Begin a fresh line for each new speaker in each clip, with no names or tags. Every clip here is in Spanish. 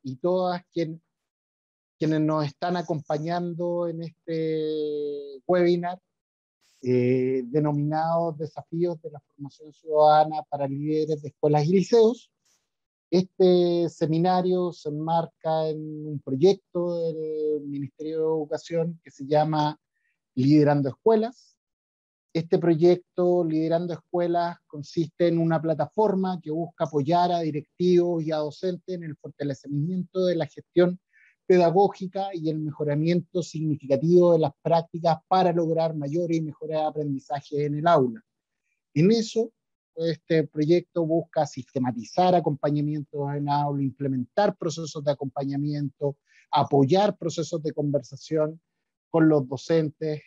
y todas quienes nos están acompañando en este webinar denominado Desafíos de la Formación Ciudadana para Líderes de Escuelas y Liceos. Este seminario se enmarca en un proyecto del Ministerio de Educación que se llama Liderando Escuelas. Este proyecto, Liderando Escuelas, consiste en una plataforma que busca apoyar a directivos y a docentes en el fortalecimiento de la gestión pedagógica y el mejoramiento significativo de las prácticas para lograr mayores y mejores aprendizajes en el aula. En eso, este proyecto busca sistematizar acompañamientos en aula, implementar procesos de acompañamiento, apoyar procesos de conversación con los docentes,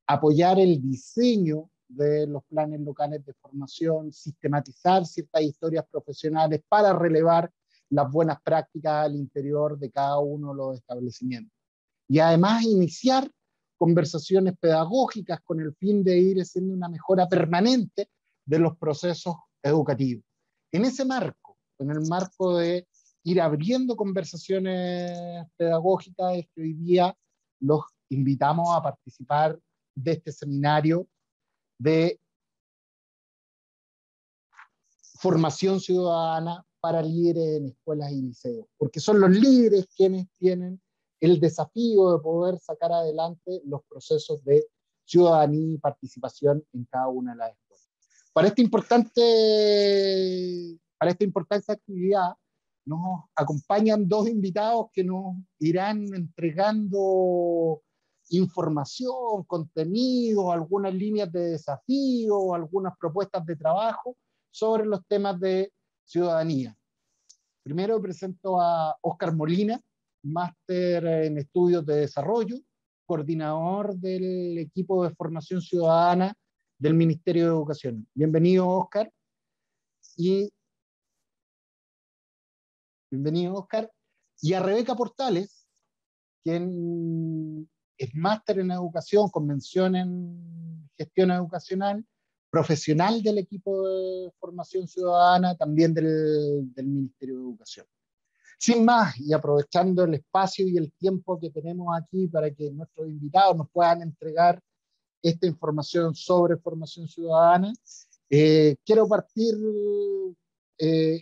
apoyar el diseño de los planes locales de formación, sistematizar ciertas historias profesionales para relevar las buenas prácticas al interior de cada uno de los establecimientos. Y además iniciar conversaciones pedagógicas con el fin de ir haciendo una mejora permanente de los procesos educativos. En ese marco, en el marco de ir abriendo conversaciones pedagógicas, es que hoy día los invitamos a participar de este seminario de formación ciudadana para líderes en escuelas y liceos, porque son los líderes quienes tienen el desafío de poder sacar adelante los procesos de ciudadanía y participación en cada una de las escuelas. Para esta importante actividad nos acompañan dos invitados que nos irán entregando información, contenido, algunas líneas de desafío, algunas propuestas de trabajo sobre los temas de ciudadanía. Primero presento a Óscar Molina, máster en estudios de desarrollo, coordinador del equipo de formación ciudadana del Ministerio de Educación. Bienvenido, Óscar. Bienvenido, Óscar. Y a Rebeca Portales, quien es máster en educación, con mención en gestión educacional, profesional del equipo de formación ciudadana, también del Ministerio de Educación. Sin más, y aprovechando el espacio y el tiempo que tenemos aquí para que nuestros invitados nos puedan entregar esta información sobre formación ciudadana, quiero partir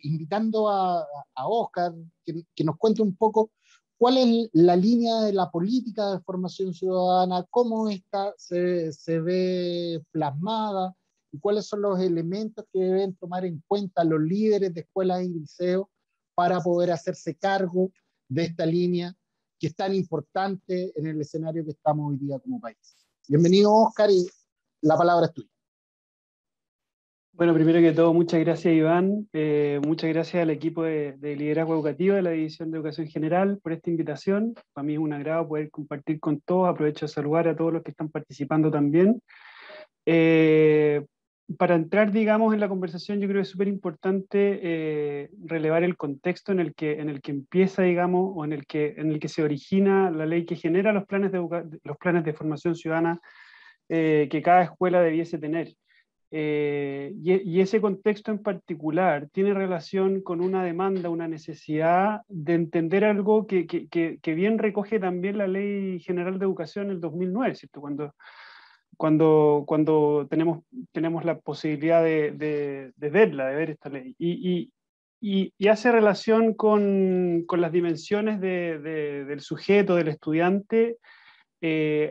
invitando a Óscar que nos cuente un poco cuál es la línea de la política de formación ciudadana, cómo esta se ve plasmada y cuáles son los elementos que deben tomar en cuenta los líderes de escuelas y liceos para poder hacerse cargo de esta línea que es tan importante en el escenario que estamos hoy día como país. Bienvenido, Óscar, y la palabra es tuya.
Bueno, primero que todo, muchas gracias, Iván. Muchas gracias al equipo de liderazgo educativo de la División de Educación General por esta invitación. Para mí es un agrado poder compartir con todos. Aprovecho de saludar a todos los que están participando también. Para entrar, digamos, en la conversación, yo creo que es súper importante relevar el contexto en el que empieza, digamos, o en el que se origina la ley que genera los planes de formación ciudadana que cada escuela debiese tener. Y ese contexto en particular tiene relación con una demanda, una necesidad de entender algo que bien recoge también la Ley General de Educación del 2009, ¿cierto? Cuando tenemos la posibilidad de verla, de ver esta ley. Y hace relación con las dimensiones del sujeto, del estudiante,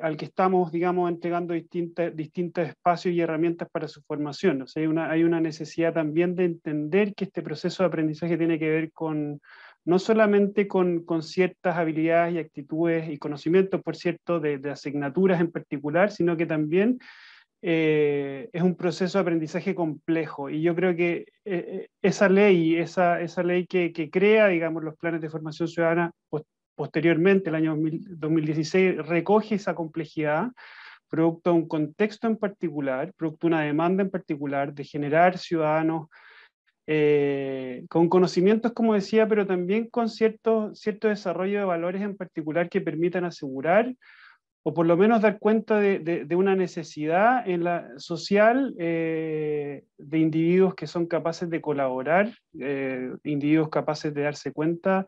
al que estamos, digamos, entregando distintos espacios y herramientas para su formación. O sea, hay una necesidad también de entender que este proceso de aprendizaje tiene que ver no solamente con ciertas habilidades y actitudes y conocimientos, por cierto, de asignaturas en particular, sino que también es un proceso de aprendizaje complejo. Y yo creo que esa ley que crea, digamos, los planes de formación ciudadana posteriormente, el año 2016, recoge esa complejidad, producto de un contexto en particular, producto de una demanda en particular de generar ciudadanos con conocimientos, como decía, pero también con cierto desarrollo de valores en particular que permitan asegurar, o por lo menos dar cuenta de una necesidad social de individuos que son capaces de colaborar, individuos capaces de darse cuenta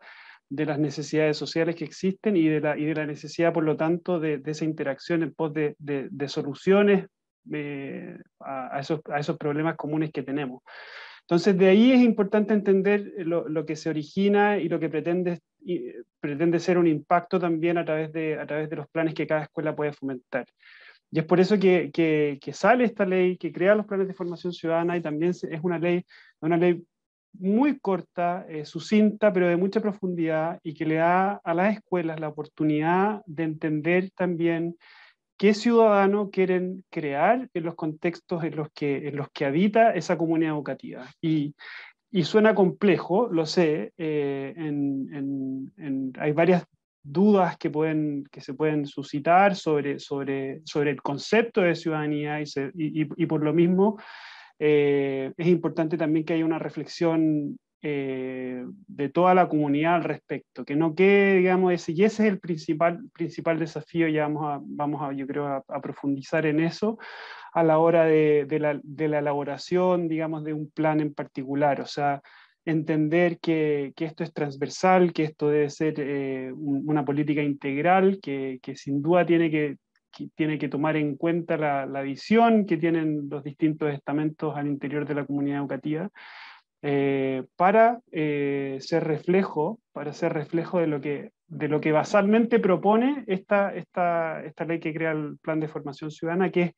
de las necesidades sociales que existen y de la necesidad, por lo tanto, de esa interacción en pos de soluciones a esos problemas comunes que tenemos. Entonces, de ahí es importante entender lo que se origina y lo que pretende ser un impacto también a través de los planes que cada escuela puede fomentar. Y es por eso que sale esta ley, que crea los planes de formación ciudadana, y también es una ley muy corta, sucinta, pero de mucha profundidad, y que le da a las escuelas la oportunidad de entender también qué ciudadano quieren crear en los contextos en los que habita esa comunidad educativa. Y suena complejo, lo sé, hay varias dudas que se pueden suscitar sobre el concepto de ciudadanía, y por lo mismo es importante también que haya una reflexión de toda la comunidad al respecto, que no quede, digamos, y ese es el principal desafío. Ya vamos a, yo creo, a profundizar en eso a la hora de la elaboración, digamos, de un plan en particular. O sea, entender que esto es transversal, que esto debe ser una política integral, que sin duda tiene que tomar en cuenta la visión que tienen los distintos estamentos al interior de la comunidad educativa, para ser reflejo de lo que basalmente propone esta ley que crea el Plan de Formación Ciudadana, que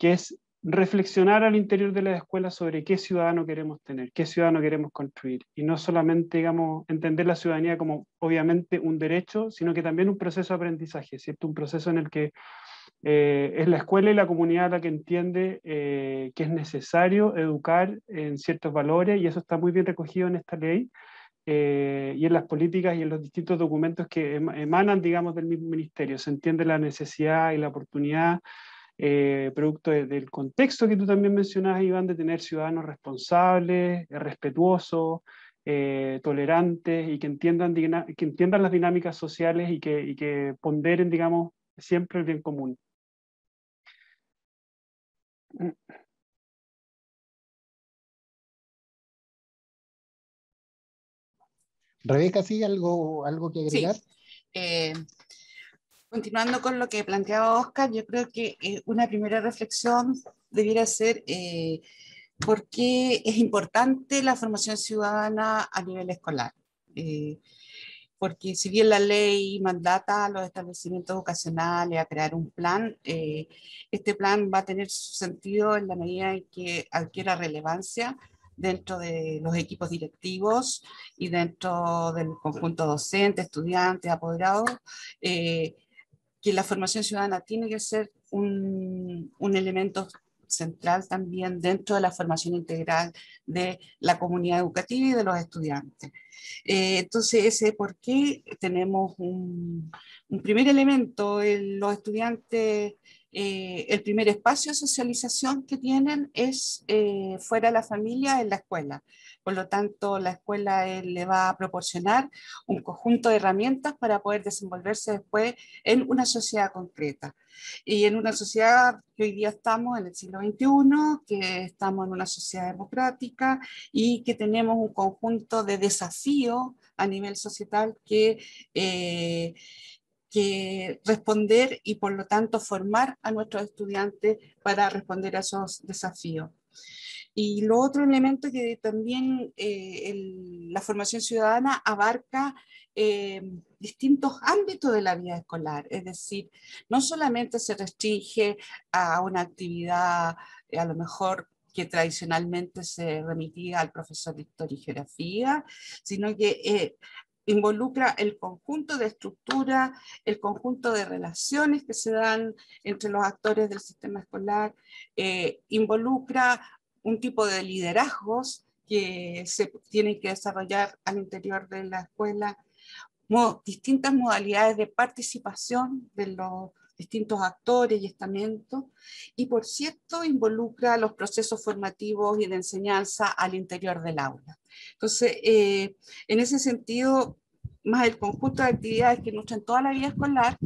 es reflexionar al interior de las escuelas sobre qué ciudadano queremos tener, qué ciudadano queremos construir, y no solamente, digamos, entender la ciudadanía como obviamente un derecho, sino que también un proceso de aprendizaje, ¿cierto? Un proceso en el que es la escuela y la comunidad la que entiende que es necesario educar en ciertos valores, y eso está muy bien recogido en esta ley, y en las políticas y en los distintos documentos que emanan, digamos, del mismo ministerio. Se entiende la necesidad y la oportunidad, producto del contexto que tú también mencionabas, Iván, de tener ciudadanos responsables, respetuosos, tolerantes, y que entiendan las dinámicas sociales, y que ponderen, digamos, siempre el bien común.
Rebeca, ¿sí? ¿Algo que agregar?
Sí. Continuando con lo que planteaba Oscar, yo creo que una primera reflexión debiera ser por qué es importante la formación ciudadana a nivel escolar. Porque si bien la ley mandata a los establecimientos educacionales a crear un plan, este plan va a tener su sentido en la medida en que adquiera relevancia dentro de los equipos directivos y dentro del conjunto docente, estudiantes, apoderados, que la formación ciudadana tiene que ser un elemento central también dentro de la formación integral de la comunidad educativa y de los estudiantes. Entonces, ese por qué tenemos un primer elemento, los estudiantes, el primer espacio de socialización que tienen es fuera de la familia, en la escuela. Por lo tanto, la escuela le va a proporcionar un conjunto de herramientas para poder desenvolverse después en una sociedad concreta. Y en una sociedad que hoy día estamos en el siglo XXI, que estamos en una sociedad democrática y que tenemos un conjunto de desafíos a nivel societal que responder, y por lo tanto formar a nuestros estudiantes para responder a esos desafíos. Y lo otro elemento que también la formación ciudadana abarca distintos ámbitos de la vida escolar, es decir, no solamente se restringe a una actividad a lo mejor que tradicionalmente se remitía al profesor de historia y geografía, sino que involucra el conjunto de estructura, el conjunto de relaciones que se dan entre los actores del sistema escolar, involucra un tipo de liderazgos que se tienen que desarrollar al interior de la escuela, distintas modalidades de participación de los distintos actores y estamentos, y por cierto involucra los procesos formativos y de enseñanza al interior del aula. Entonces, en ese sentido, más el conjunto de actividades que nutren toda la vida escolar,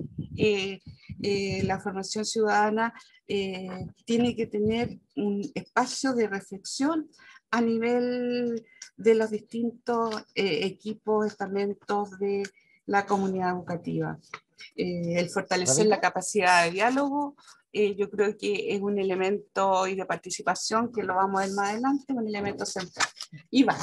la formación ciudadana tiene que tener un espacio de reflexión a nivel de los distintos equipos, estamentos de la comunidad educativa. El fortalecer la capacidad de diálogo, yo creo que es un elemento y de participación que lo vamos a ver más adelante, un elemento central. Iván,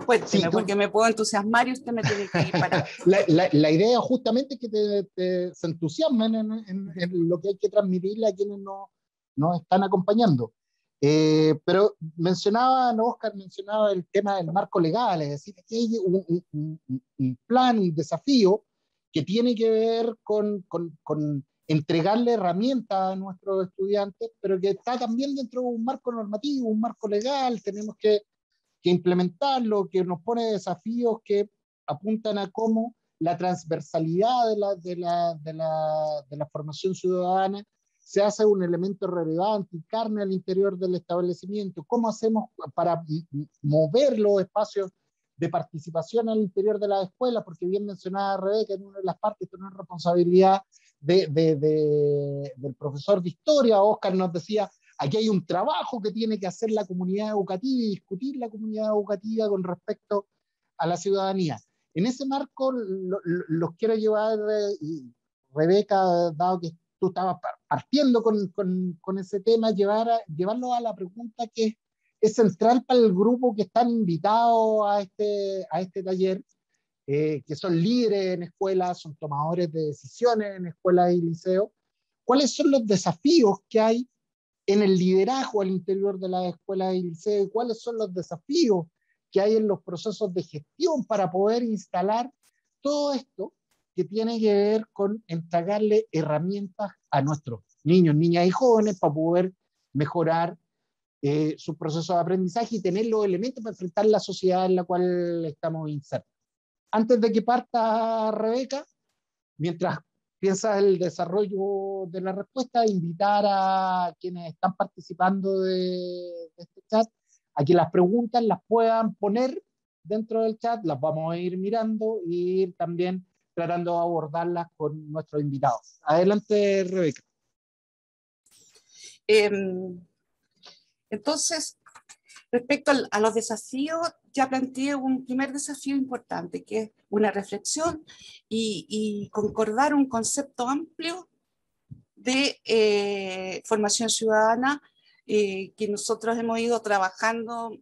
cuénteme, sí, porque me puedo entusiasmar y usted me tiene que ir para...
la idea justamente es que se entusiasmen en lo que hay que transmitirle a quienes nos están acompañando. Pero Oscar mencionaba el tema del marco legal, es decir, que hay un plan, un desafío que tiene que ver con entregarle herramientas a nuestros estudiantes, pero que está también dentro de un marco normativo, un marco legal. Tenemos que implementarlo, que nos pone desafíos que apuntan a cómo la transversalidad de la formación ciudadana se hace un elemento relevante y carne al interior del establecimiento. ¿Cómo hacemos para mover los espacios de participación al interior de la escuela? Porque bien mencionaba Rebeca, en una de las partes esto no es responsabilidad del profesor de historia. Oscar nos decía, aquí hay un trabajo que tiene que hacer la comunidad educativa y discutir la comunidad educativa con respecto a la ciudadanía. En ese marco los quiero llevar, Rebeca, dado que tú estabas partiendo con ese tema, llevarlo a la pregunta que es central para el grupo que están invitados a este taller, que son líderes en escuelas, son tomadores de decisiones en escuelas y liceos. ¿Cuáles son los desafíos que hay en el liderazgo al interior de las escuelas y liceos? ¿Cuáles son los desafíos que hay en los procesos de gestión para poder instalar todo esto que tiene que ver con entregarle herramientas a nuestros niños, niñas y jóvenes para poder mejorar su proceso de aprendizaje y tener los elementos para enfrentar la sociedad en la cual estamos insertos? Antes de que parta Rebeca, mientras piensa el desarrollo de la respuesta, invitar a quienes están participando de este chat a que las preguntas las puedan poner dentro del chat, las vamos a ir mirando y ir también tratando de abordarlas con nuestros invitados. Adelante, Rebeca.
Entonces, respecto a los desafíos, ya planteé un primer desafío importante, que es una reflexión y concordar un concepto amplio de formación ciudadana que nosotros hemos ido trabajando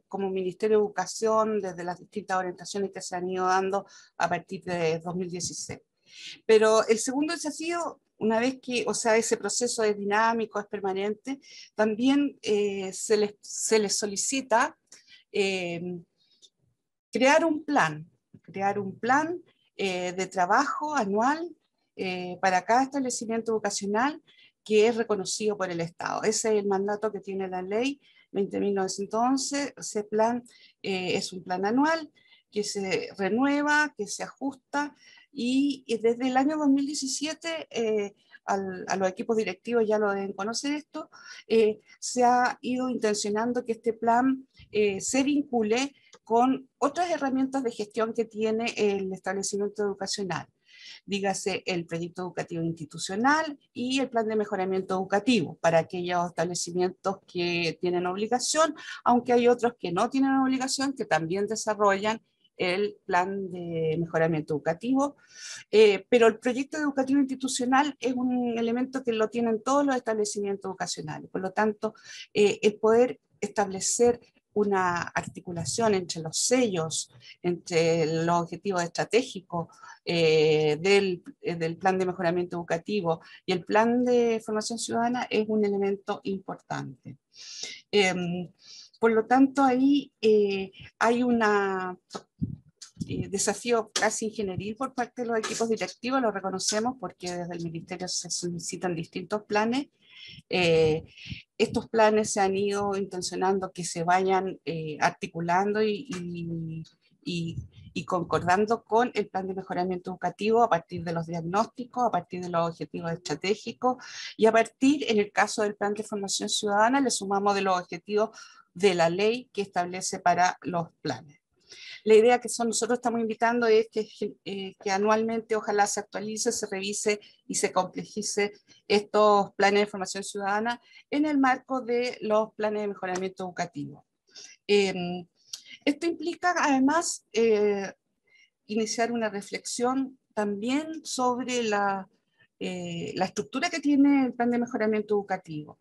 como Ministerio de Educación desde las distintas orientaciones que se han ido dando a partir de 2016. Pero el segundo desafío, una vez que, o sea, ese proceso es dinámico, es permanente, también se les solicita crear un plan de trabajo anual para cada establecimiento educacional que es reconocido por el Estado. Ese es el mandato que tiene la ley 20.911. Ese plan es un plan anual que se renueva, que se ajusta, y desde el año 2017 a los equipos directivos ya lo deben conocer esto, se ha ido intencionando que este plan se vincule con otras herramientas de gestión que tiene el establecimiento educacional. Dígase el proyecto educativo institucional y el plan de mejoramiento educativo para aquellos establecimientos que tienen obligación, aunque hay otros que no tienen obligación, que también desarrollan el plan de mejoramiento educativo, pero el proyecto educativo institucional es un elemento que lo tienen todos los establecimientos educacionales. Por lo tanto, el poder establecer una articulación entre los sellos, entre los objetivos estratégicos del plan de mejoramiento educativo y el plan de formación ciudadana es un elemento importante. Por lo tanto, ahí hay un desafío casi ingenieril por parte de los equipos directivos, lo reconocemos porque desde el Ministerio se solicitan distintos planes. Estos planes se han ido intencionando que se vayan articulando y concordando con el plan de mejoramiento educativo a partir de los diagnósticos, a partir de los objetivos estratégicos y a partir, en el caso del plan de formación ciudadana, le sumamos de los objetivos de la ley que establece para los planes. La idea que nosotros estamos invitando es que anualmente ojalá se actualice, se revise y se complejice estos planes de formación ciudadana en el marco de los planes de mejoramiento educativo. Esto implica además iniciar una reflexión también sobre la estructura que tiene el plan de mejoramiento educativo.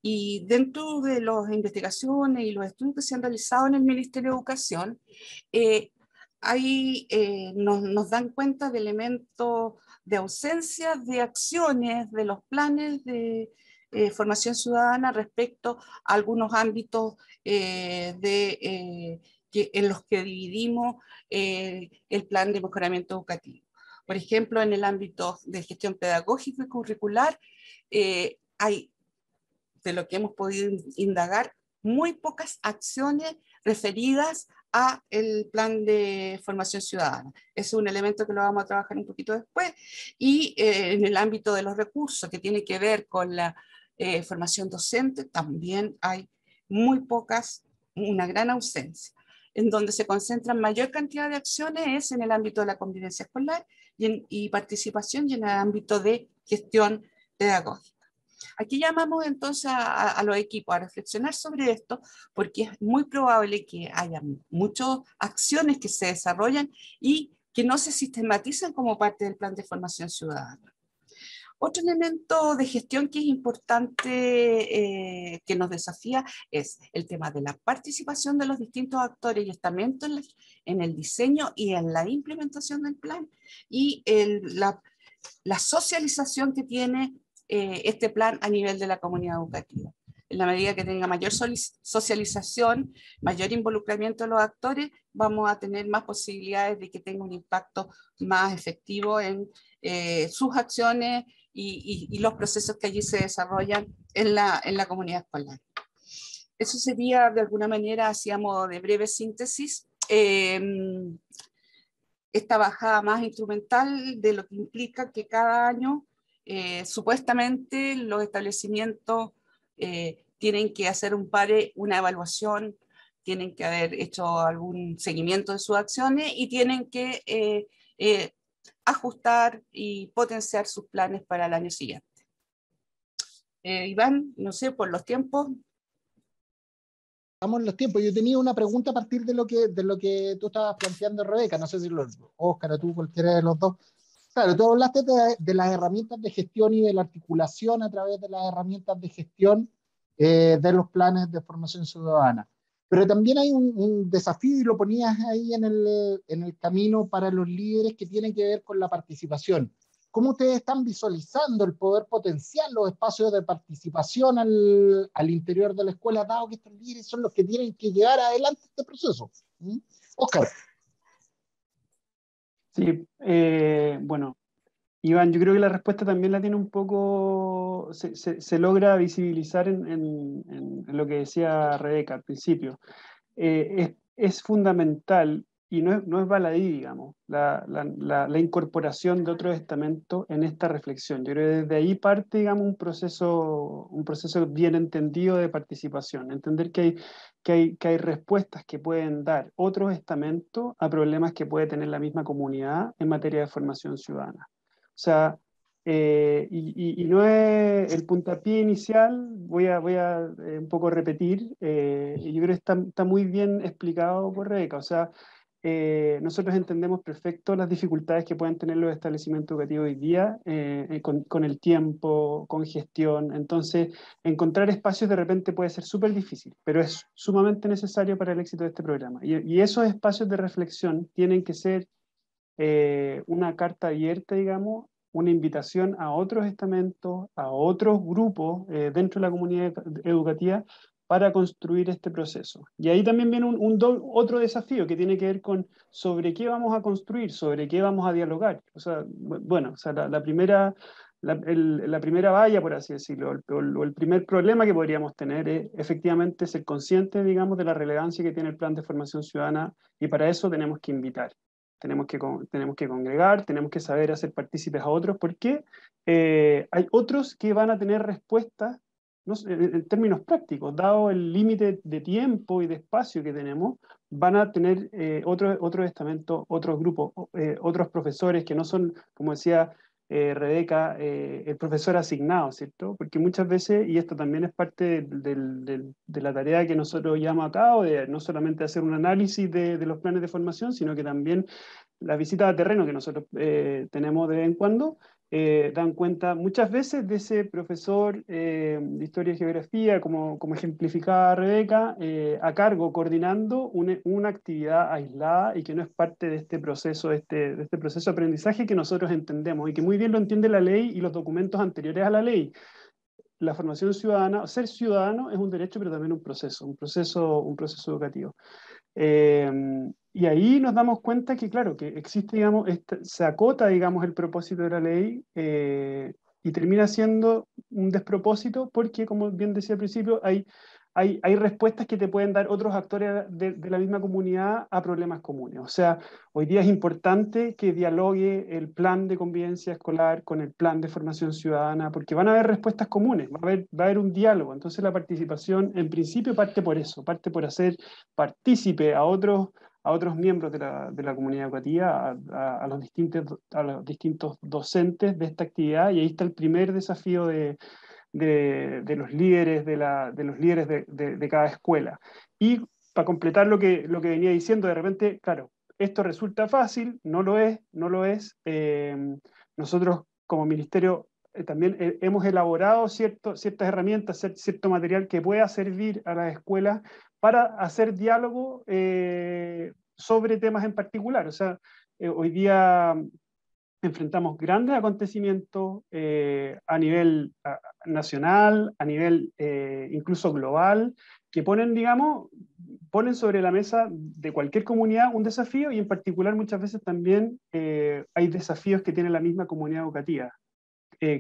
Y dentro de las investigaciones y los estudios que se han realizado en el Ministerio de Educación, nos dan cuenta de elementos de ausencia de acciones de los planes de formación ciudadana respecto a algunos ámbitos en los que dividimos el plan de mejoramiento educativo. Por ejemplo, en el ámbito de gestión pedagógica y curricular, hay, de lo que hemos podido indagar, muy pocas acciones referidas a el plan de formación ciudadana. Es un elemento que lo vamos a trabajar un poquito después. Y en el ámbito de los recursos, que tiene que ver con la formación docente, también hay muy pocas, una gran ausencia. En donde se concentran mayor cantidad de acciones es en el ámbito de la convivencia escolar y participación, y en el ámbito de gestión pedagógica. Aquí llamamos entonces a los equipos a reflexionar sobre esto, porque es muy probable que haya muchas acciones que se desarrollan y que no se sistematizan como parte del plan de formación ciudadana. Otro elemento de gestión que es importante, que nos desafía, es el tema de la participación de los distintos actores y estamentos en el diseño y en la implementación del plan, y la socialización que tiene este plan a nivel de la comunidad educativa. En la medida que tenga mayor socialización, mayor involucramiento de los actores, vamos a tener más posibilidades de que tenga un impacto más efectivo en sus acciones y los procesos que allí se desarrollan en la comunidad escolar. Eso sería, de alguna manera, así a modo de breve síntesis, esta bajada más instrumental de lo que implica que cada año supuestamente los establecimientos tienen que hacer una evaluación, tienen que haber hecho algún seguimiento de sus acciones y tienen que ajustar y potenciar sus planes para el año siguiente. Iván, no sé, por los tiempos.
Estamos en los tiempos. Yo tenía una pregunta a partir de lo que tú estabas planteando, Rebeca. No sé si Óscar o tú, cualquiera de los dos. Claro, tú hablaste de las herramientas de gestión y de la articulación a través de las herramientas de gestión de los planes de formación ciudadana. Pero también hay un desafío, y lo ponías ahí en el camino para los líderes, que tiene que ver con la participación. ¿Cómo ustedes están visualizando el poder potenciar los espacios de participación al interior de la escuela, dado que estos líderes son los que tienen que llevar adelante este proceso? Óscar.
Sí, bueno, Iván, yo creo que la respuesta también la tiene un poco, se logra visibilizar en lo que decía Rebeca al principio. Es fundamental, y no es baladí, digamos, la incorporación de otros estamentos en esta reflexión. Yo creo que desde ahí parte, digamos, un proceso bien entendido de participación, entender que hay respuestas que pueden dar otros estamentos a problemas que puede tener la misma comunidad en materia de formación ciudadana. O sea, y no es el puntapié inicial, voy a un poco repetir, y yo creo que está muy bien explicado por Rebeca. O sea, nosotros entendemos perfecto las dificultades que pueden tener los establecimientos educativos hoy día con el tiempo, con gestión. Entonces, encontrar espacios de repente puede ser súper difícil, pero es sumamente necesario para el éxito de este programa. Y esos espacios de reflexión tienen que ser una carta abierta, digamos, una invitación a otros estamentos, a otros grupos dentro de la comunidad educativa para construir este proceso. Y ahí también viene otro desafío que tiene que ver con sobre qué vamos a construir, sobre qué vamos a dialogar. O sea, bueno, o sea, la primera valla, por así decirlo, o el primer problema que podríamos tener es efectivamente ser conscientes, digamos, de la relevancia que tiene el plan de formación ciudadana, y para eso tenemos que invitar. Tenemos que congregar, tenemos que saber hacer partícipes a otros, porque hay otros que van a tener respuestas, no sé, en términos prácticos, dado el límite de tiempo y de espacio que tenemos, van a tener otros estamentos, otros grupos, otros profesores que no son, como decía Rebeca, el profesor asignado, ¿cierto? Porque muchas veces, y esto también es parte de la tarea que nosotros llevamos a cabo, de no solamente hacer un análisis de los planes de formación, sino que también las visitas a terreno que nosotros tenemos de vez en cuando, dan cuenta muchas veces de ese profesor de Historia y Geografía, como ejemplificaba Rebeca, a cargo, coordinando una actividad aislada y que no es parte de este proceso, de este proceso de aprendizaje que nosotros entendemos y que muy bien lo entiende la ley y los documentos anteriores a la ley. La formación ciudadana, ser ciudadano es un derecho, pero también un proceso educativo. Y ahí nos damos cuenta que, claro, que existe, digamos, se acota, digamos, el propósito de la ley y termina siendo un despropósito porque, como bien decía al principio, hay respuestas que te pueden dar otros actores de la misma comunidad a problemas comunes. O sea, hoy día es importante que dialogue el plan de convivencia escolar con el plan de formación ciudadana, porque van a haber respuestas comunes, va a haber un diálogo. Entonces la participación, en principio, parte por eso, parte por hacer partícipe a otros miembros de la comunidad educativa, a los distintos docentes de esta actividad, y ahí está el primer desafío de los líderes, de los líderes de cada escuela. Y para completar lo que venía diciendo, de repente, claro, esto resulta fácil, no lo es, no lo es. Nosotros como ministerio también hemos elaborado ciertas herramientas, cierto material que pueda servir a las escuelas para hacer diálogo sobre temas en particular. O sea, hoy día enfrentamos grandes acontecimientos a nivel nacional, a nivel incluso global, que ponen, digamos, ponen sobre la mesa de cualquier comunidad un desafío, y en particular muchas veces también hay desafíos que tiene la misma comunidad educativa.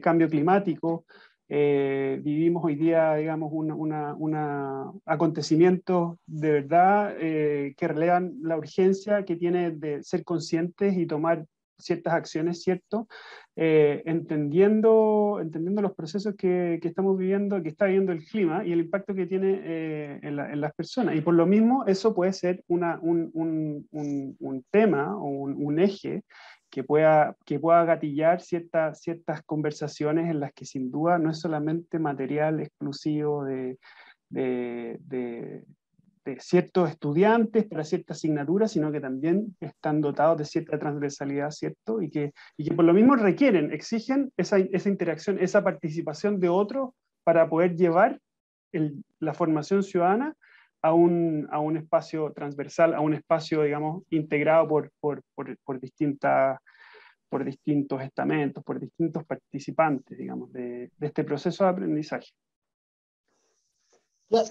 Cambio climático, vivimos hoy día, digamos, acontecimientos de verdad que relevan la urgencia que tiene de ser conscientes y tomar ciertas acciones, ¿cierto? Entendiendo los procesos que estamos viviendo, que está viviendo el clima y el impacto que tiene en las personas. Y por lo mismo, eso puede ser un tema o un eje que pueda gatillar ciertas conversaciones en las que sin duda no es solamente material exclusivo de, de- de ciertos estudiantes para ciertas asignaturas, sino que también están dotados de cierta transversalidad, ¿cierto? Y que por lo mismo exigen esa interacción, esa participación de otros para poder llevar la formación ciudadana a un espacio transversal, a un espacio, digamos, integrado por distintos estamentos, por distintos participantes, digamos, de este proceso de aprendizaje.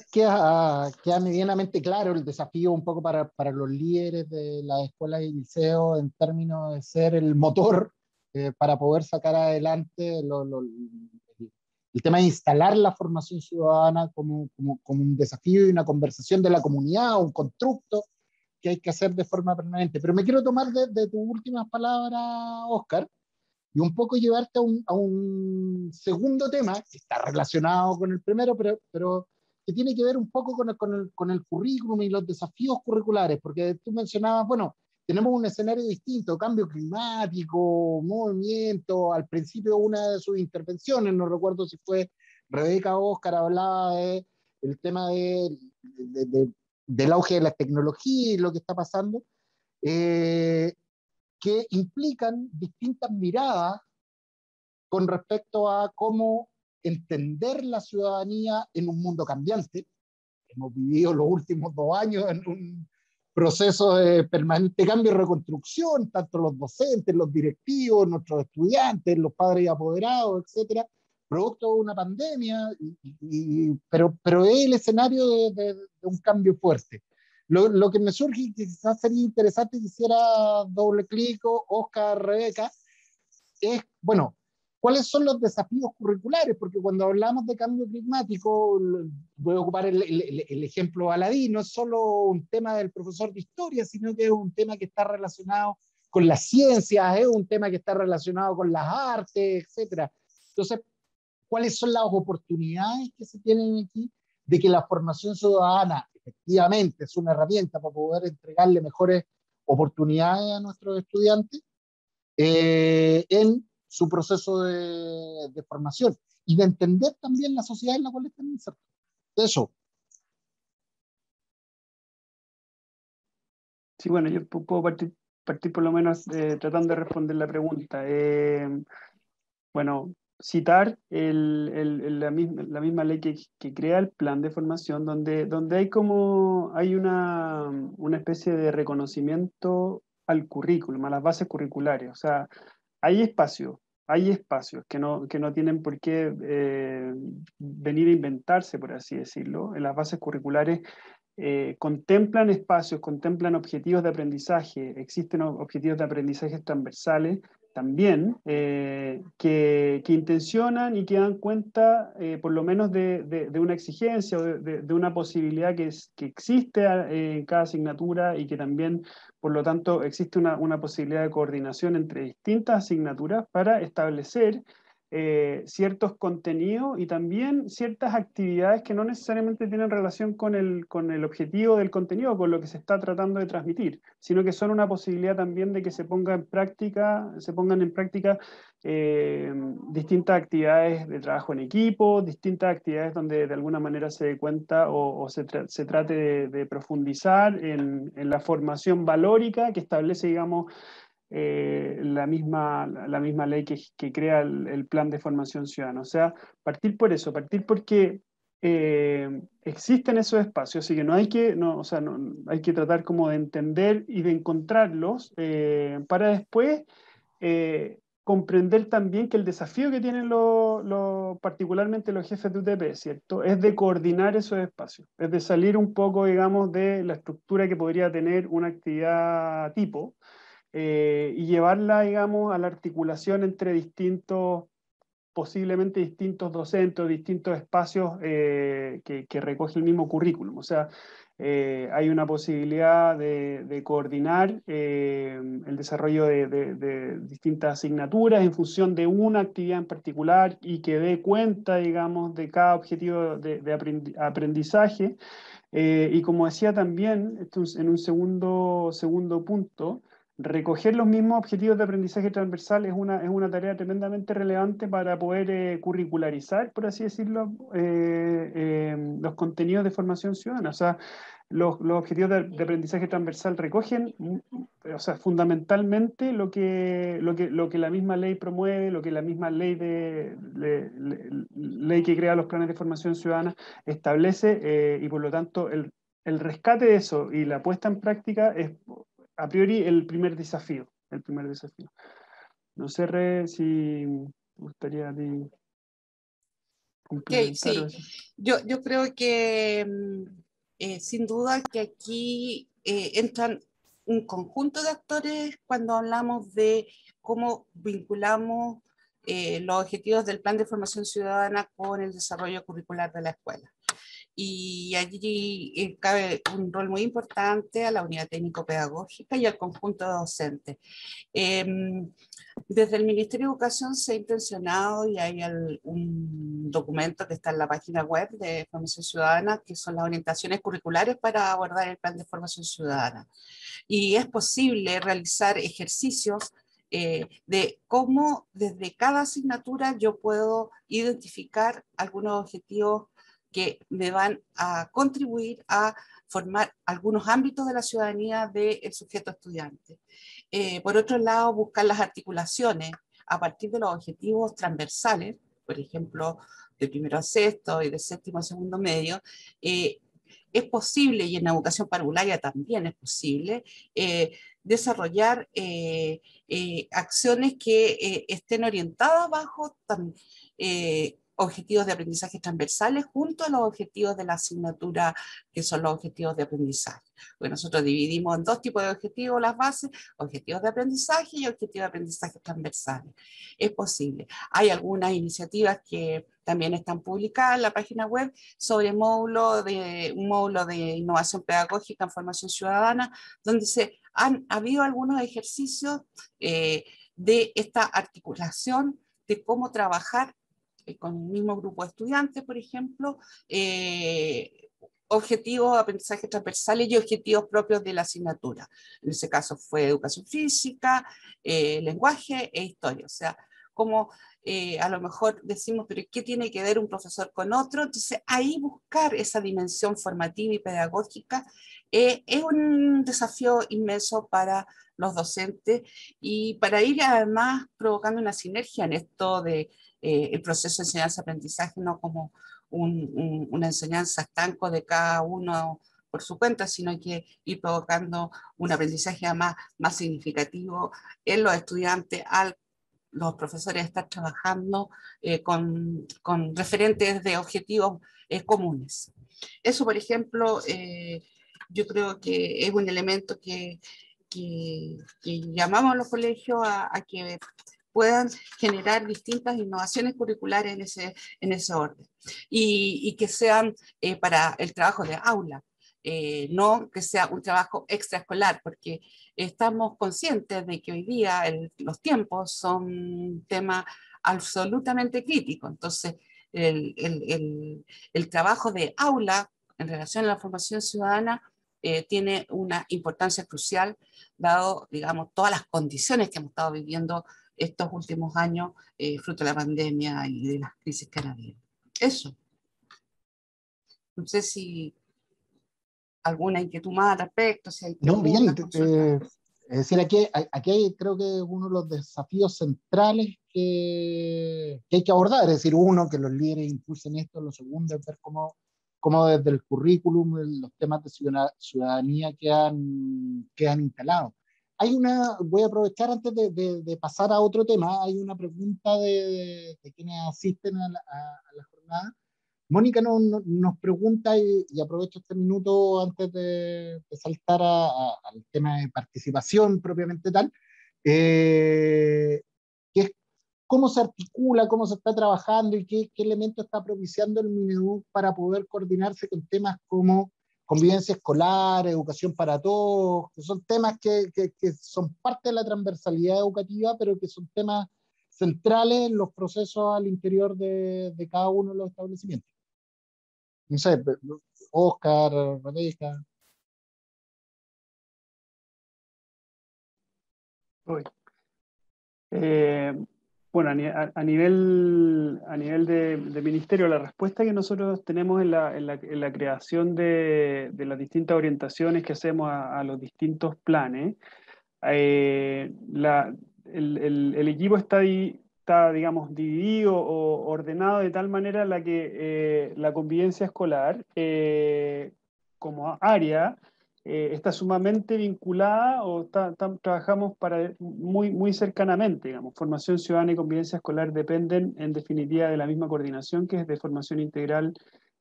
Queda medianamente claro el desafío un poco para los líderes de las escuelas y liceos en términos de ser el motor para poder sacar adelante el tema de instalar la formación ciudadana como un desafío y una conversación de la comunidad, un constructo que hay que hacer de forma permanente. Pero me quiero tomar de tus últimas palabras, Oscar, y un poco llevarte a un segundo tema que está relacionado con el primero, pero que tiene que ver un poco con el currículum y los desafíos curriculares, porque tú mencionabas, bueno, tenemos un escenario distinto, cambio climático, movimiento, al principio una de sus intervenciones, no recuerdo si fue Rebeca o Oscar, hablaba de el tema del auge de la tecnología y lo que está pasando, eh, que implican distintas miradas con respecto a cómo entender la ciudadanía en un mundo cambiante. Hemos vivido los últimos 2 años en un proceso de permanente cambio y reconstrucción, tanto los docentes, los directivos, nuestros estudiantes, los padres y apoderados, etcétera, producto de una pandemia, pero es el escenario de un cambio fuerte. Lo que me surge y quizás sería interesante, quisiera doble clic, Oscar, Rebeca, es, bueno, ¿cuáles son los desafíos curriculares? Porque cuando hablamos de cambio climático, voy a ocupar el ejemplo baladí, no es solo un tema del profesor de historia, sino que es un tema que está relacionado con las ciencias, es un tema que está relacionado con las artes, etcétera. Entonces, ¿cuáles son las oportunidades que se tienen aquí de que la formación ciudadana efectivamente es una herramienta para poder entregarle mejores oportunidades a nuestros estudiantes en su proceso de formación y de entender también la sociedad en la cual están insertos. Eso.
Sí, bueno, yo puedo partir por lo menos tratando de responder la pregunta. Bueno, citar la misma ley que crea el plan de formación, donde hay una especie de reconocimiento al currículum, a las bases curriculares. O sea, hay espacios, hay espacios que no tienen por qué venir a inventarse, por así decirlo. En las bases curriculares contemplan espacios, contemplan objetivos de aprendizaje, existen objetivos de aprendizaje transversales también, que intencionan y que dan cuenta por lo menos de una exigencia o de una posibilidad que existe en cada asignatura y que también, por lo tanto, existe una posibilidad de coordinación entre distintas asignaturas para establecer ciertos contenidos y también ciertas actividades que no necesariamente tienen relación con el objetivo del contenido, con lo que se está tratando de transmitir, sino que son una posibilidad también de que se pongan en práctica distintas actividades de trabajo en equipo, distintas actividades donde de alguna manera se dé cuenta o se trate de profundizar en la formación valórica que establece, digamos, la misma ley que crea el plan de formación ciudadana. O sea, partir por eso, partir porque existen esos espacios, así que hay que tratar como de entender y de encontrarlos para después comprender también que el desafío que tienen particularmente los jefes de UTP, ¿cierto? Es de coordinar esos espacios, es de salir un poco, digamos, de la estructura que podría tener una actividad tipo, y llevarla, digamos, a la articulación entre posiblemente distintos docentes, distintos espacios que recoge el mismo currículum. O sea, hay una posibilidad de coordinar el desarrollo de distintas asignaturas en función de una actividad en particular y que dé cuenta, digamos, de cada objetivo de aprendizaje. Y como decía también, esto en un segundo punto, recoger los mismos objetivos de aprendizaje transversal es una tarea tremendamente relevante para poder curricularizar, por así decirlo, los contenidos de formación ciudadana. O sea, los objetivos de aprendizaje transversal recogen, o sea, fundamentalmente lo que la misma ley promueve, lo que la misma ley que crea los planes de formación ciudadana establece, y por lo tanto el rescate de eso y la puesta en práctica es a priori el primer desafío. No sé, si me gustaría
Ok,
complementar
sí.
eso.
Yo creo que sin duda que aquí entran un conjunto de actores cuando hablamos de cómo vinculamos los objetivos del Plan de Formación Ciudadana con el desarrollo curricular de la escuela. Y allí cabe un rol muy importante a la unidad técnico-pedagógica y al conjunto docente. Desde el Ministerio de Educación se ha intencionado y hay un documento que está en la página web de Formación Ciudadana, que son las orientaciones curriculares para abordar el plan de formación ciudadana. Y es posible realizar ejercicios de cómo desde cada asignatura yo puedo identificar algunos objetivos que me van a contribuir a formar algunos ámbitos de la ciudadanía del sujeto estudiante. Por otro lado, buscar las articulaciones a partir de los objetivos transversales, por ejemplo, de primero a sexto y de séptimo a segundo medio. Es posible, y en la educación parvularia también es posible, desarrollar acciones que estén orientadas bajo objetivos de aprendizaje transversales junto a los objetivos de la asignatura, que son los objetivos de aprendizaje. Porque nosotros dividimos en dos tipos de objetivos las bases: objetivos de aprendizaje y objetivos de aprendizaje transversales. Es posible. Hay algunas iniciativas que también están publicadas en la página web sobre un módulo de innovación pedagógica en formación ciudadana, donde se han habido algunos ejercicios de esta articulación de cómo trabajar con el mismo grupo de estudiantes, por ejemplo, objetivos de aprendizaje transversales y objetivos propios de la asignatura. En ese caso fue educación física, lenguaje e historia. O sea, como a lo mejor decimos, pero ¿qué tiene que ver un profesor con otro? Entonces ahí buscar esa dimensión formativa y pedagógica es un desafío inmenso para los docentes y para ir además provocando una sinergia en esto de el proceso de enseñanza-aprendizaje, no como una enseñanza estanco de cada uno por su cuenta, sino que ir provocando un aprendizaje más significativo en los estudiantes, los profesores estar trabajando con referentes de objetivos comunes. Eso, por ejemplo, yo creo que es un elemento que llamamos a los colegios a que puedan generar distintas innovaciones curriculares en ese orden y que sean para el trabajo de aula. No que sea un trabajo extraescolar, porque estamos conscientes de que hoy día los tiempos son un tema absolutamente crítico. Entonces, el trabajo de aula en relación a la formación ciudadana tiene una importancia crucial, dado, digamos, todas las condiciones que hemos estado viviendo estos últimos años, fruto de la pandemia y de las crisis que han habido. Eso. No sé si alguna inquietud más al respecto, si hay
No, bien,
preguntas, consultas.
es decir, aquí hay, creo que uno de los desafíos centrales que hay que abordar, es decir, uno, que los líderes impulsen esto, lo segundo es ver cómo desde el currículum los temas de ciudadanía quedan instalados. Voy a aprovechar antes de pasar a otro tema, hay una pregunta de quienes asisten a la jornada. Mónica nos pregunta, y aprovecho este minuto antes de saltar al tema de participación propiamente tal, que es cómo se articula, cómo se está trabajando y qué elemento está propiciando el Mineduc para poder coordinarse con temas como convivencia escolar, educación para todos, que son temas que son parte de la transversalidad educativa, pero que son temas centrales en los procesos al interior de cada uno de los establecimientos. No sé, Oscar, Rebeca.
Bueno, a nivel de ministerio, la respuesta que nosotros tenemos en la creación de las distintas orientaciones que hacemos a los distintos planes, el equipo está, digamos, dividido o ordenado de tal manera en la que la convivencia escolar como área está sumamente vinculada o trabajamos muy cercanamente, digamos. Formación ciudadana y convivencia escolar dependen en definitiva de la misma coordinación que es de formación integral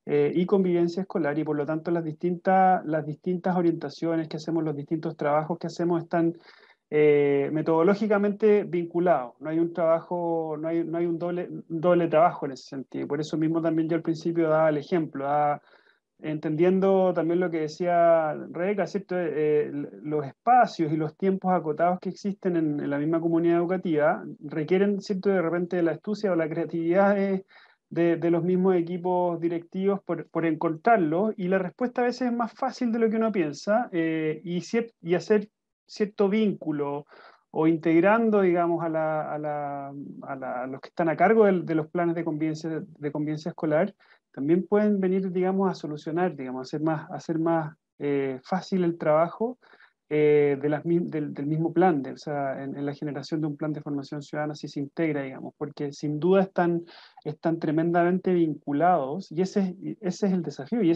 y convivencia escolar, y por lo tanto las distintas orientaciones que hacemos, los distintos trabajos que hacemos están metodológicamente vinculados. No hay un trabajo, no hay un doble trabajo en ese sentido. Por eso mismo también yo al principio daba el ejemplo, entendiendo también lo que decía Rebeca, ¿cierto? Los espacios y los tiempos acotados que existen en la misma comunidad educativa requieren, ¿cierto?, de repente de la astucia o la creatividad de los mismos equipos directivos por encontrarlos, y la respuesta a veces es más fácil de lo que uno piensa, y hacer cierto vínculo o integrando, digamos, a los que están a cargo de los planes de convivencia escolar, también pueden venir, digamos, a solucionar, digamos, hacer más fácil el trabajo del mismo plan, o sea, en la generación de un plan de formación ciudadana, si se integra, digamos, porque sin duda están tremendamente vinculados, y ese es el desafío, y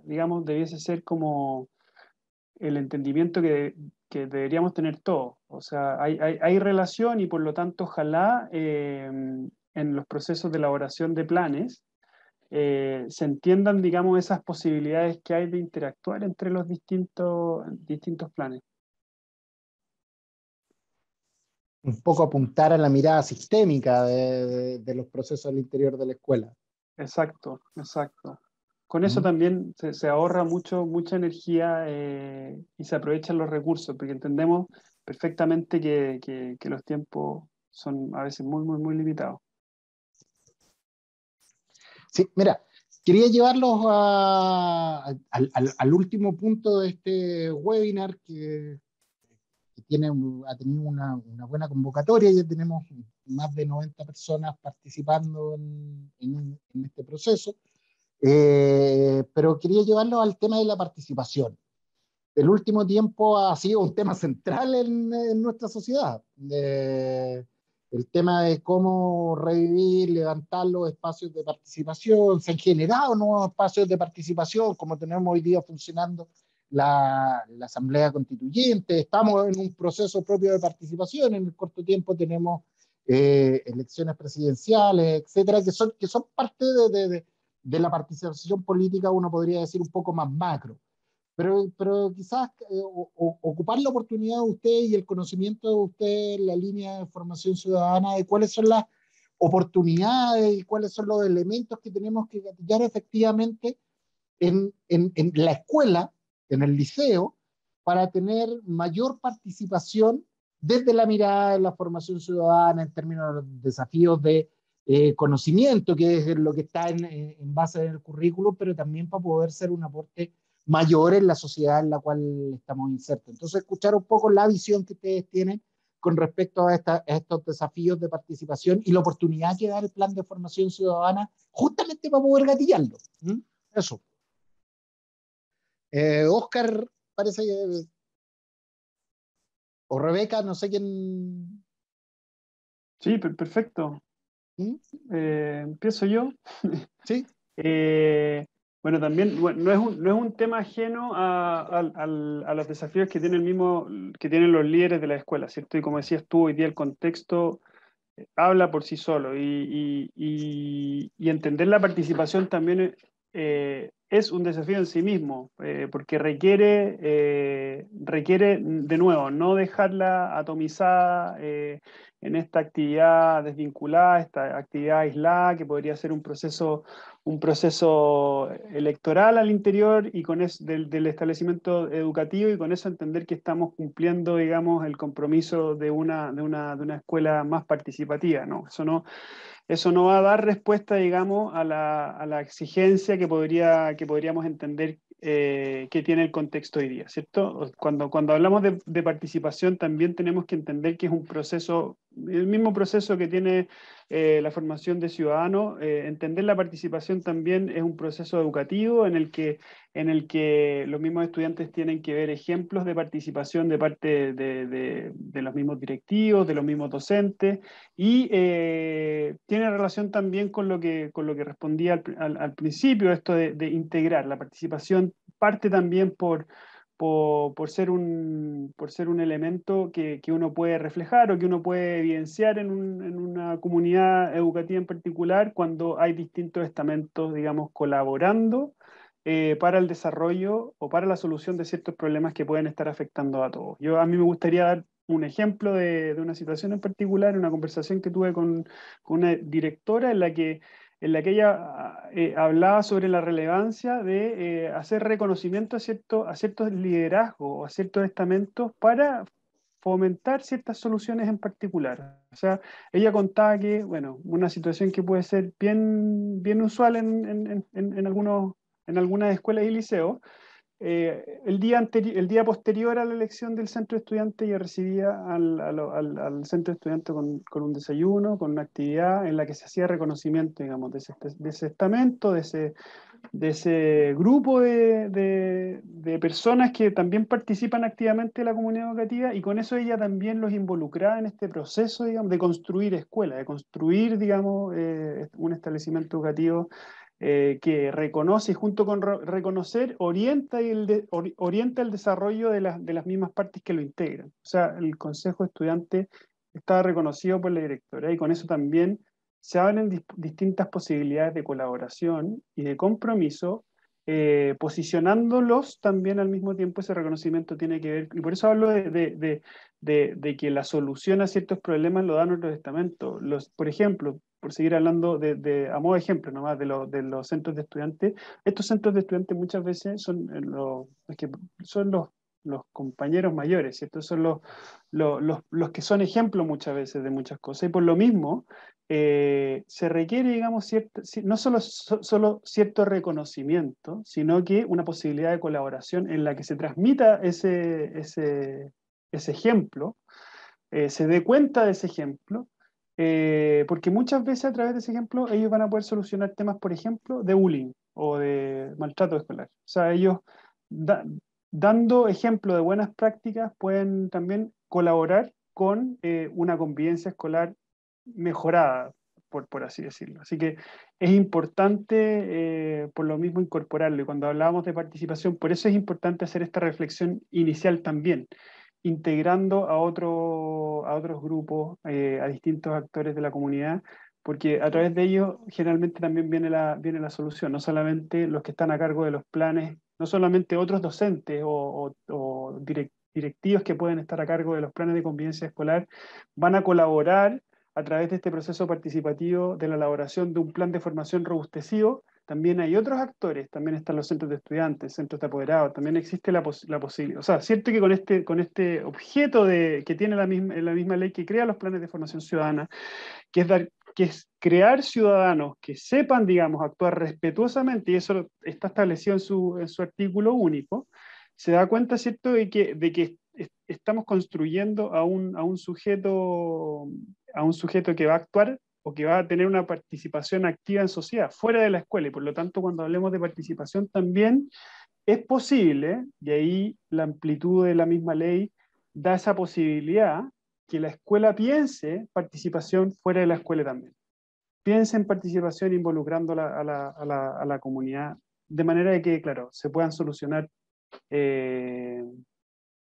digamos, debiese ser como el entendimiento que deberíamos tener todos. O sea, hay relación, y por lo tanto, ojalá en los procesos de elaboración de planes se entiendan, digamos, esas posibilidades que hay de interactuar entre los distintos planes.
Un poco apuntar a la mirada sistémica de los procesos al interior de la escuela.
Exacto. Con eso también se ahorra mucha energía y se aprovechan los recursos, porque entendemos perfectamente que los tiempos son a veces muy limitados.
Sí, mira, quería llevarlos al último punto de este webinar que ha tenido una buena convocatoria, ya tenemos más de 90 personas participando en este proceso, pero quería llevarlo al tema de la participación. El último tiempo ha sido un tema central en nuestra sociedad. El tema de cómo revivir, levantar los espacios de participación. Se han generado nuevos espacios de participación, como tenemos hoy día funcionando la Asamblea Constituyente. Estamos en un proceso propio de participación. En el corto tiempo tenemos elecciones presidenciales, etcétera, que son parte de la participación política, uno podría decir, un poco más macro. Pero quizás ocupar la oportunidad de usted y el conocimiento de usted en la línea de formación ciudadana de cuáles son las oportunidades y cuáles son los elementos que tenemos que gatillar efectivamente en la escuela, en el liceo, para tener mayor participación desde la mirada de la formación ciudadana en términos de los desafíos de conocimiento, que es lo que está en base del currículo, pero también para poder ser un aporte mayor en la sociedad en la cual estamos insertos. Entonces, escuchar un poco la visión que ustedes tienen con respecto a estos desafíos de participación y la oportunidad que da el plan de formación ciudadana justamente para poder gatillarlo. Eso. Oscar, parece que... O Rebeca, no sé quién...
Sí, perfecto. Empiezo yo.
Sí.
Bueno, también no es un tema ajeno a los desafíos que que tienen los líderes de la escuela, ¿cierto? Y como decías tú, hoy día el contexto habla por sí solo y entender la participación también es un desafío en sí mismo, porque requiere, de nuevo, no dejarla atomizada en esta actividad desvinculada, esta actividad aislada, que podría ser un proceso electoral al interior y del establecimiento educativo, y con eso entender que estamos cumpliendo, digamos, el compromiso de una escuela más participativa, ¿no? Eso no va a dar respuesta, digamos, a la exigencia que podríamos entender que tiene el contexto hoy día, ¿cierto? Cuando hablamos de participación, también tenemos que entender que es un proceso, el mismo proceso que tiene la formación de ciudadanos. Entender la participación también es un proceso educativo en el que los mismos estudiantes tienen que ver ejemplos de participación de parte de los mismos directivos, de los mismos docentes, y tiene relación también con lo que respondía al principio, esto de integrar. La participación parte también por ser un elemento que uno puede reflejar o que uno puede evidenciar en una comunidad educativa en particular, cuando hay distintos estamentos, digamos, colaborando para el desarrollo o para la solución de ciertos problemas que pueden estar afectando a todos. A mí me gustaría dar un ejemplo de una situación en particular, una conversación que tuve con una directora en la que ella hablaba sobre la relevancia de hacer reconocimiento a ciertos liderazgos o a ciertos estamentos para fomentar ciertas soluciones en particular. O sea, ella contaba que, bueno, una situación que puede ser bien usual en algunas escuelas y liceos. El día posterior a la elección del centro de estudiantes, yo recibía al centro de estudiantes con un desayuno, con una actividad en la que se hacía reconocimiento, digamos, de ese estamento, de ese grupo de personas que también participan activamente en la comunidad educativa, y con eso ella también los involucraba en este proceso, digamos, de construir escuelas, de construir, digamos, un establecimiento educativo que reconoce, y junto con reconocer, orienta el desarrollo de las mismas partes que lo integran. O sea, el consejo de estudiantes está reconocido por la directora, y con eso también se abren distintas posibilidades de colaboración y de compromiso, posicionándolos también al mismo tiempo. Ese reconocimiento tiene que ver, y por eso hablo de que la solución a ciertos problemas lo dan otros estamentos. Por ejemplo, por seguir hablando a modo de ejemplo nomás de los centros de estudiantes, estos centros de estudiantes muchas veces son los compañeros mayores, ¿cierto? Son los que son ejemplo muchas veces de muchas cosas, y por lo mismo se requiere, digamos, no solo cierto reconocimiento, sino que una posibilidad de colaboración en la que se transmita ese ejemplo, se dé cuenta de ese ejemplo, porque muchas veces a través de ese ejemplo ellos van a poder solucionar temas, por ejemplo, de bullying o de maltrato escolar. O sea, ellos dando ejemplo de buenas prácticas pueden también colaborar con una convivencia escolar mejorada, por así decirlo. Así que es importante, por lo mismo, incorporarlo. Y cuando hablábamos de participación, por eso es importante hacer esta reflexión inicial también, integrando a otros grupos, a distintos actores de la comunidad, porque a través de ellos generalmente también viene la solución, no solamente los que están a cargo de los planes, no solamente otros docentes o directivos que pueden estar a cargo de los planes de convivencia escolar, van a colaborar a través de este proceso participativo de la elaboración de un plan de formación robustecido. También hay otros actores, también están los centros de estudiantes, centros de apoderados, también existe la posibilidad. O sea, cierto que con este objeto que tiene la misma ley que crea los planes de formación ciudadana, que es crear ciudadanos que sepan, digamos, actuar respetuosamente, y eso está establecido en su artículo único, se da cuenta, ¿cierto?, de que estamos construyendo a un sujeto que va a actuar o que va a tener una participación activa en sociedad, fuera de la escuela, y por lo tanto cuando hablemos de participación también es posible, y ahí la amplitud de la misma ley da esa posibilidad, que la escuela piense participación fuera de la escuela también. Piense en participación involucrando a la comunidad, de manera de que, claro, se puedan solucionar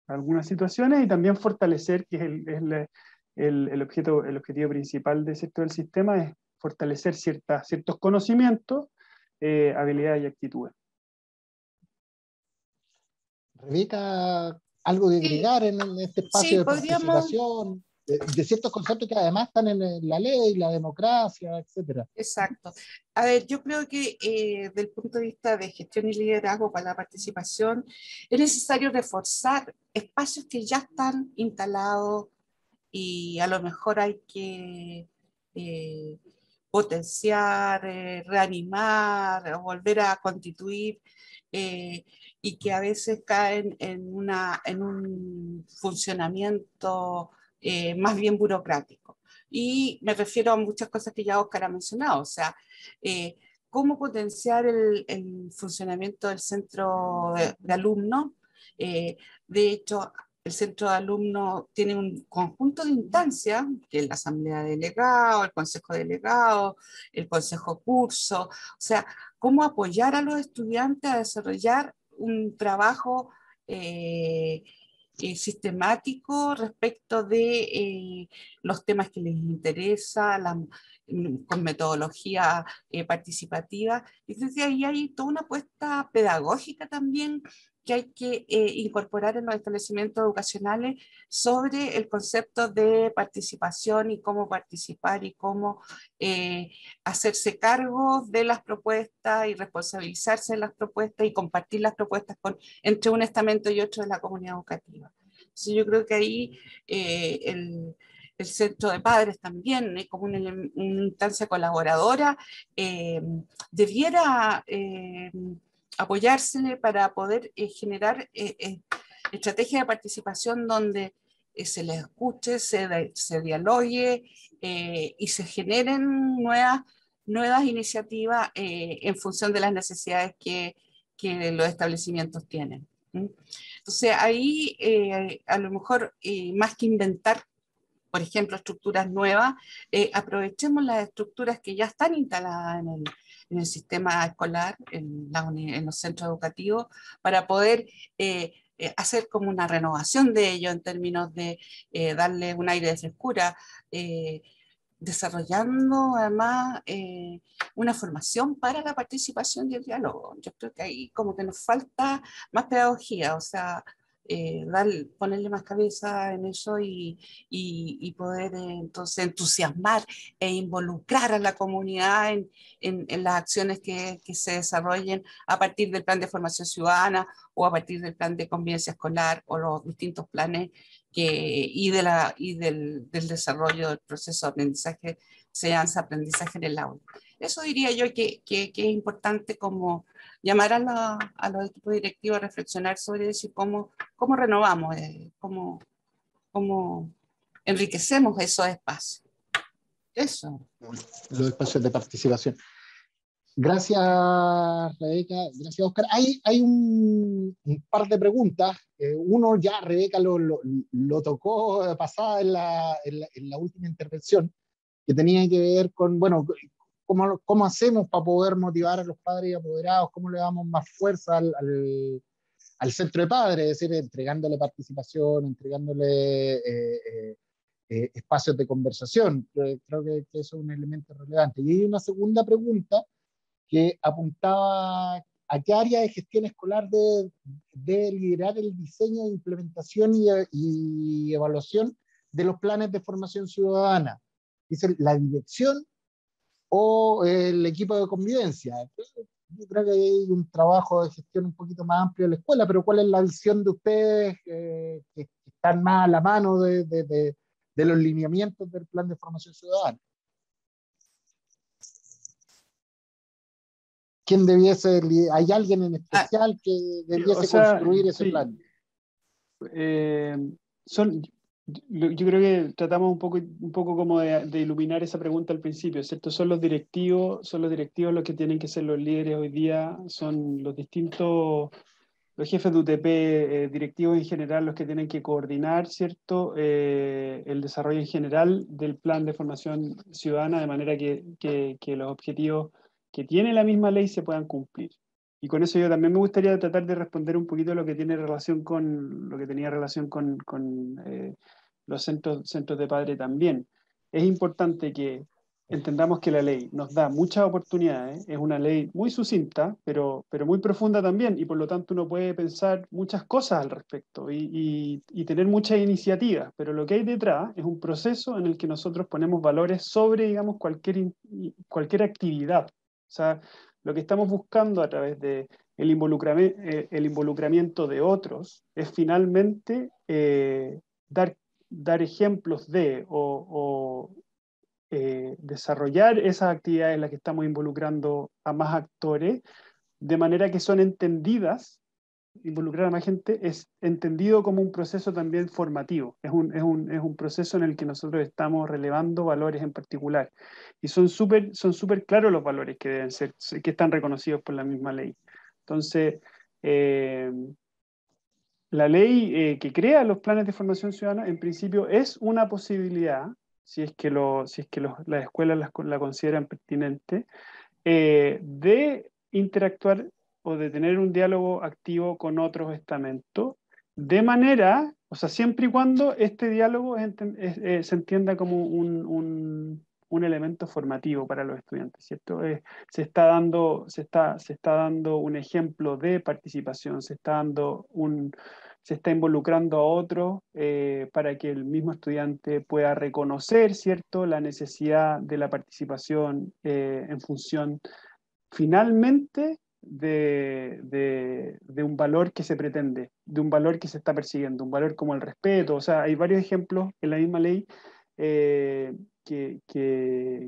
algunas situaciones y también fortalecer, que es el objetivo principal de del sistema, es fortalecer ciertos conocimientos, habilidades y actitudes.
Rebeca, algo de
Sí,
agregar en este espacio
sí,
de
podríamos,
participación, de ciertos conceptos que además están en la ley, la democracia, etcétera.
exacto. A ver, yo creo que desde el punto de vista de gestión y liderazgo para la participación, es necesario reforzar espacios que ya están instalados y a lo mejor hay que eh, potenciar, reanimar, volver a constituir, eh, y que a veces caen en un funcionamiento más bien burocrático. Y me refiero a muchas cosas que ya Óscar ha mencionado, o sea, eh, cómo potenciar el funcionamiento del centro de alumnos. De hecho, el centro de alumnos tiene un conjunto de instancias, que es la asamblea de delegados, el consejo de delegados, el consejo curso, o sea, cómo apoyar a los estudiantes a desarrollar un trabajo sistemático respecto de los temas que les interesa, con metodología participativa. Entonces ahí hay toda una apuesta pedagógica también que hay que incorporar en los establecimientos educacionales sobre el concepto de participación y cómo participar y cómo hacerse cargo de las propuestas y responsabilizarse de las propuestas y compartir las propuestas entre un estamento y otro de la comunidad educativa. Entonces yo creo que ahí el centro de padres también, como una instancia colaboradora, debiera apoyársele para poder generar estrategias de participación donde se les escuche, se dialogue y se generen nuevas iniciativas en función de las necesidades que los establecimientos tienen. Entonces ahí a lo mejor más que inventar, por ejemplo, estructuras nuevas, aprovechemos las estructuras que ya están instaladas en el sistema escolar, en los centros educativos, para poder hacer como una renovación de ello en términos de darle un aire de frescura, desarrollando además una formación para la participación y el diálogo. Yo creo que ahí como que nos falta más pedagogía, o sea, ponerle más cabeza en eso y poder entonces entusiasmar e involucrar a la comunidad en las acciones que se desarrollen a partir del plan de formación ciudadana o a partir del plan de convivencia escolar o los distintos planes del desarrollo del proceso de aprendizaje, aprendizaje en el aula. Eso diría yo que es importante como llamar a los equipos directivos a reflexionar sobre eso y cómo renovamos, cómo cómo enriquecemos esos espacios. Eso.
Los espacios de participación. Gracias, Rebeca. Gracias, Oscar. Hay un par de preguntas. Uno ya Rebeca lo tocó pasada en la última intervención, que tenía que ver con, bueno, cómo hacemos para poder motivar a los padres y apoderados, cómo le damos más fuerza al centro de padres, es decir, entregándole participación, entregándole espacios de conversación. Creo que eso es un elemento relevante. Y hay una segunda pregunta que apuntaba a qué área de gestión escolar debe liderar el diseño, implementación y evaluación de los planes de formación ciudadana. Dice la dirección o el equipo de convivencia. Yo creo que hay un trabajo de gestión un poquito más amplio de la escuela, pero ¿cuál es la visión de ustedes que están más a la mano de los lineamientos del plan de formación ciudadana? ¿Quién debiese, hay alguien en especial que debiese construir ese plan?
Yo creo que tratamos un poco como de iluminar esa pregunta al principio, ¿cierto? Son los directivos los que tienen que ser los líderes hoy día, son los jefes de UTP, directivos en general, los que tienen que coordinar, ¿cierto? El desarrollo en general del plan de formación ciudadana, de manera que los objetivos que tiene la misma ley se puedan cumplir. Y con eso yo también me gustaría tratar de responder un poquito lo que tenía relación con los centros de padre también. Es importante que entendamos que la ley nos da muchas oportunidades, es una ley muy sucinta, pero muy profunda también, y por lo tanto uno puede pensar muchas cosas al respecto y tener muchas iniciativas, pero lo que hay detrás es un proceso en el que nosotros ponemos valores sobre, digamos, cualquier actividad. O sea, lo que estamos buscando a través de el involucramiento de otros es finalmente dar ejemplos desarrollar esas actividades en las que estamos involucrando a más actores, de manera que son entendidas, involucrar a más gente es entendido como un proceso también formativo, es un proceso en el que nosotros estamos relevando valores en particular, y son súper claros los valores que deben ser, que están reconocidos por la misma ley. Entonces, la ley que crea los planes de formación ciudadana, en principio, es una posibilidad, si es que las escuelas la consideran pertinente, de interactuar o de tener un diálogo activo con otros estamentos, de manera, o sea, siempre y cuando este diálogo se entienda como un elemento formativo para los estudiantes, ¿cierto? Se está dando un ejemplo de participación, se está involucrando a otros para que el mismo estudiante pueda reconocer, ¿cierto?, la necesidad de la participación en función finalmente de un valor que se pretende, de un valor que se está persiguiendo, un valor como el respeto. O sea, hay varios ejemplos en la misma ley que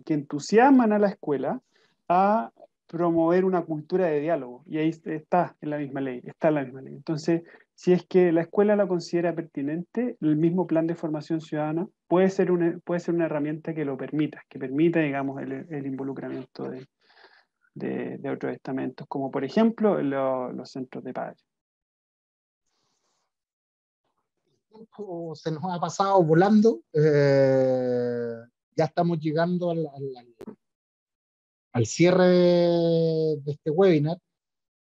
entusiasman a la escuela a promover una cultura de diálogo, y ahí está en la misma ley, está en la misma ley. Entonces, si es que la escuela la considera pertinente, el mismo plan de formación ciudadana puede ser una herramienta que lo permita, digamos, el involucramiento de otros estamentos, como por ejemplo los centros de padres.
El tiempo se nos ha pasado volando. Ya estamos llegando al cierre de este webinar.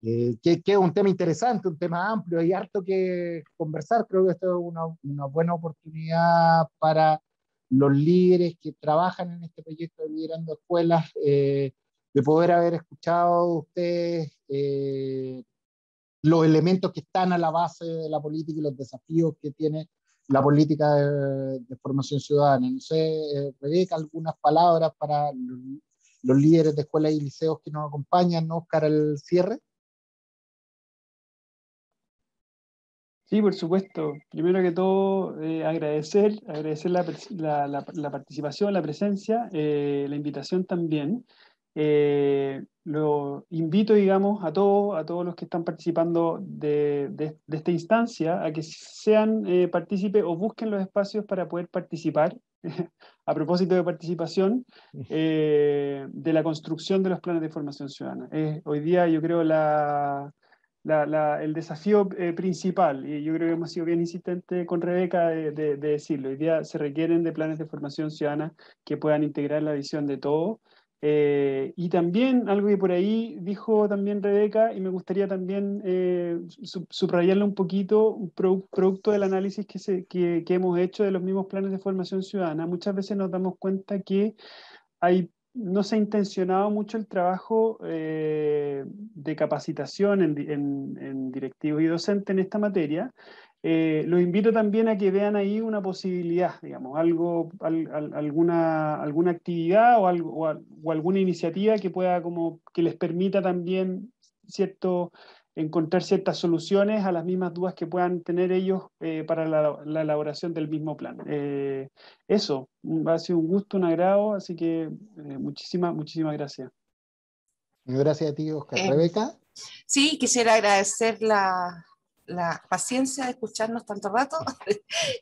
Que es un tema interesante, un tema amplio, hay harto que conversar. Creo que esto es una buena oportunidad para los líderes que trabajan en este proyecto de Liderando Escuelas, de poder haber escuchado de ustedes los elementos que están a la base de la política y los desafíos que tiene la política de formación ciudadana. No sé, Rebeca, algunas palabras para los líderes de escuelas y liceos que nos acompañan, ¿no?, Oscar, al cierre.
Sí, por supuesto. Primero que todo, agradecer la participación, la presencia, la invitación también. lo invito, digamos, a todos los que están participando de esta instancia a que sean partícipes o busquen los espacios para poder participar, a propósito de participación, de la construcción de los planes de formación ciudadana. Hoy día yo creo el desafío principal, y yo creo que hemos sido bien insistentes con Rebeca de decirlo, hoy día se requieren de planes de formación ciudadana que puedan integrar la visión de todos. Y también algo que por ahí dijo también Rebeca, y me gustaría también subrayarlo un poquito, un producto del análisis que hemos hecho de los mismos planes de formación ciudadana. Muchas veces nos damos cuenta que no se ha intencionado mucho el trabajo de capacitación en directivos y docentes en esta materia. Los invito también a que vean ahí una posibilidad, digamos, alguna actividad o alguna iniciativa que pueda que les permita también encontrar ciertas soluciones a las mismas dudas que puedan tener ellos para la elaboración del mismo plan. Eso, ha sido un gusto, un agrado, así que muchísimas gracias.
Gracias a ti, Oscar. Rebeca.
Sí, quisiera agradecer la paciencia de escucharnos tanto rato.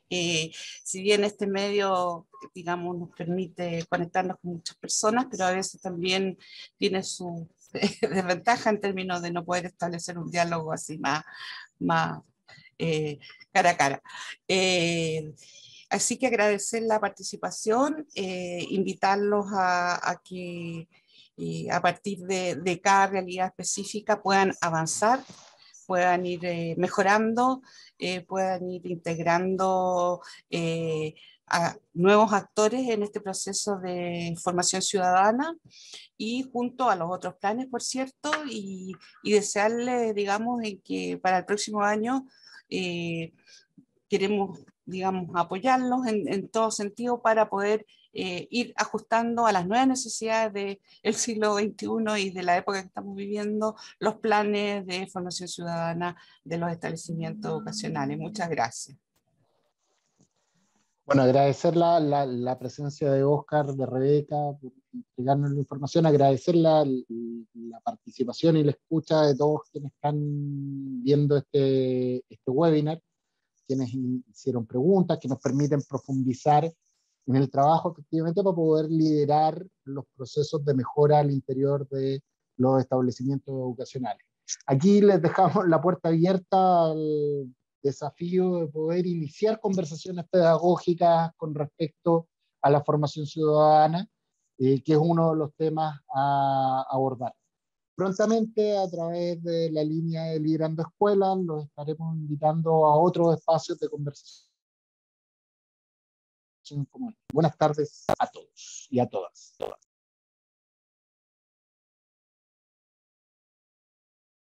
Si bien este medio, digamos, nos permite conectarnos con muchas personas, pero a veces también tiene su desventaja en términos de no poder establecer un diálogo así más cara a cara. Así que agradecer la participación, invitarlos a que a partir de cada realidad específica puedan avanzar, puedan ir mejorando, puedan ir integrando a nuevos actores en este proceso de formación ciudadana y junto a los otros planes, por cierto, y desearles, digamos, en que para el próximo año queremos, digamos, apoyarlos en todo sentido para poder ir ajustando a las nuevas necesidades del siglo XXI y de la época que estamos viviendo los planes de formación ciudadana de los establecimientos educacionales. Muchas gracias.
Bueno, agradecer la presencia de Oscar, de Rebeca, por entregarnos la información, agradecer la participación y la escucha de todos quienes están viendo este webinar, quienes hicieron preguntas, que nos permiten profundizar en el trabajo efectivamente para poder liderar los procesos de mejora al interior de los establecimientos educacionales. Aquí les dejamos la puerta abierta al desafío de poder iniciar conversaciones pedagógicas con respecto a la formación ciudadana, que es uno de los temas a abordar. Prontamente, a través de la línea de Liderando Escuelas, los estaremos invitando a otros espacios de conversación común. Buenas tardes a todos y a todas.